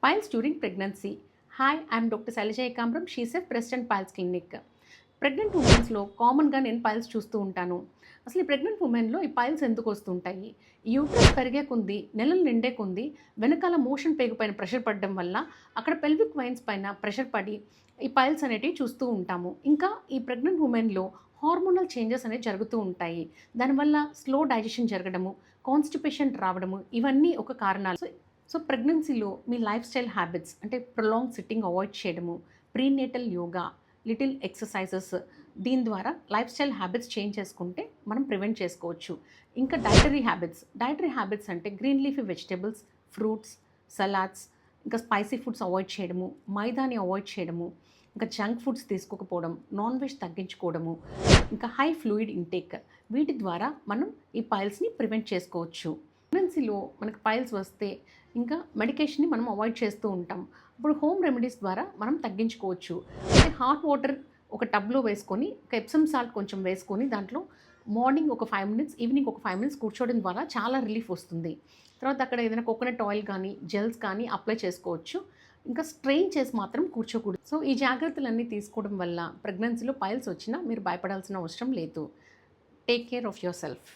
Piles during pregnancy. Hi, I'm Dr. Sailaja Ekambram, She-Safe Breast and Piles Clinic. Pregnant ఉమెన్స్లో కామన్గా నేను piles చూస్తూ ఉంటాను. అసలు ఈ ప్రెగ్నెంట్ ఉమెన్లో ఈ పైల్స్ ఎందుకు వస్తుంటాయి? ఈ యూట్రస్ పెరిగే కొంది, నెలలు నిండే కొంది వెనకాల మోషన్ పేగు పైన ప్రెషర్ పడడం వల్ల అక్కడ పెల్విక్ వైన్స్ పైన ప్రెషర్ పడి ఈ పైల్స్ అనేటివి చూస్తూ ఉంటాము. ఇంకా ఈ ప్రెగ్నెంట్ ఉమెన్లో హార్మోనల్ చేంజెస్ అనేవి జరుగుతూ ఉంటాయి. దానివల్ల స్లో డైజెషన్ జరగడము, కాన్స్టిపేషన్ రావడము ఇవన్నీ ఒక కారణాలు. సో ప్రెగ్నెన్సీలో మీ లైఫ్ స్టైల్ హ్యాబిట్స్ అంటే ప్రొలాంగ్ సిట్టింగ్ అవాయిడ్ చేయడము, ప్రీనేటల్ యోగా, లిటిల్ ఎక్సర్సైజెస్ దీని ద్వారా లైఫ్ స్టైల్ హ్యాబిట్స్ చేంజ్ చేసుకుంటే మనం ప్రివెంట్ చేసుకోవచ్చు. ఇంకా డైటరీ హ్యాబిట్స్ అంటే green leafy vegetables, fruits, salads, ఇంకా స్పైసీ ఫుడ్స్ అవాయిడ్ చేయడము, మైదాని అవాయిడ్ చేయడము, ఇంకా జంక్ ఫుడ్స్ తీసుకోకపోవడం, నాన్ వెజ్ తగ్గించుకోవడము, ఇంకా హై ఫ్లూయిడ్ ఇంటేక్ వీటి ద్వారా మనం ఈ పైల్స్ని ప్రివెంట్ చేసుకోవచ్చు. ప్రెగ్నెన్సీలో మనకు పైల్స్ వస్తే ఇంకా మెడికేషన్ని మనం అవాయిడ్ చేస్తూ ఉంటాం. ఇప్పుడు హోమ్ రెమెడీస్ ద్వారా మనం తగ్గించుకోవచ్చు. అంటే హాట్ వాటర్ ఒక టబ్లో వేసుకొని ఒక ఎప్సమ్ సాల్ట్ కొంచెం వేసుకొని దాంట్లో మార్నింగ్ ఒక 5 మినిట్స్, ఈవినింగ్ ఒక 5 మినిట్స్ కూర్చోవడం ద్వారా చాలా రిలీఫ్ వస్తుంది. తర్వాత అక్కడ ఏదైనా కోకోనట్ ఆయిల్ కానీ జెల్స్ కానీ అప్లై చేసుకోవచ్చు. ఇంకా స్ట్రెయిన్ చేసి మాత్రం కూర్చోకూడదు. సో ఈ జాగ్రత్తలన్నీ తీసుకోవడం వల్ల ప్రెగ్నెన్సీలో పైల్స్ వచ్చినా మీరు భయపడాల్సిన అవసరం లేదు. Take care of your self.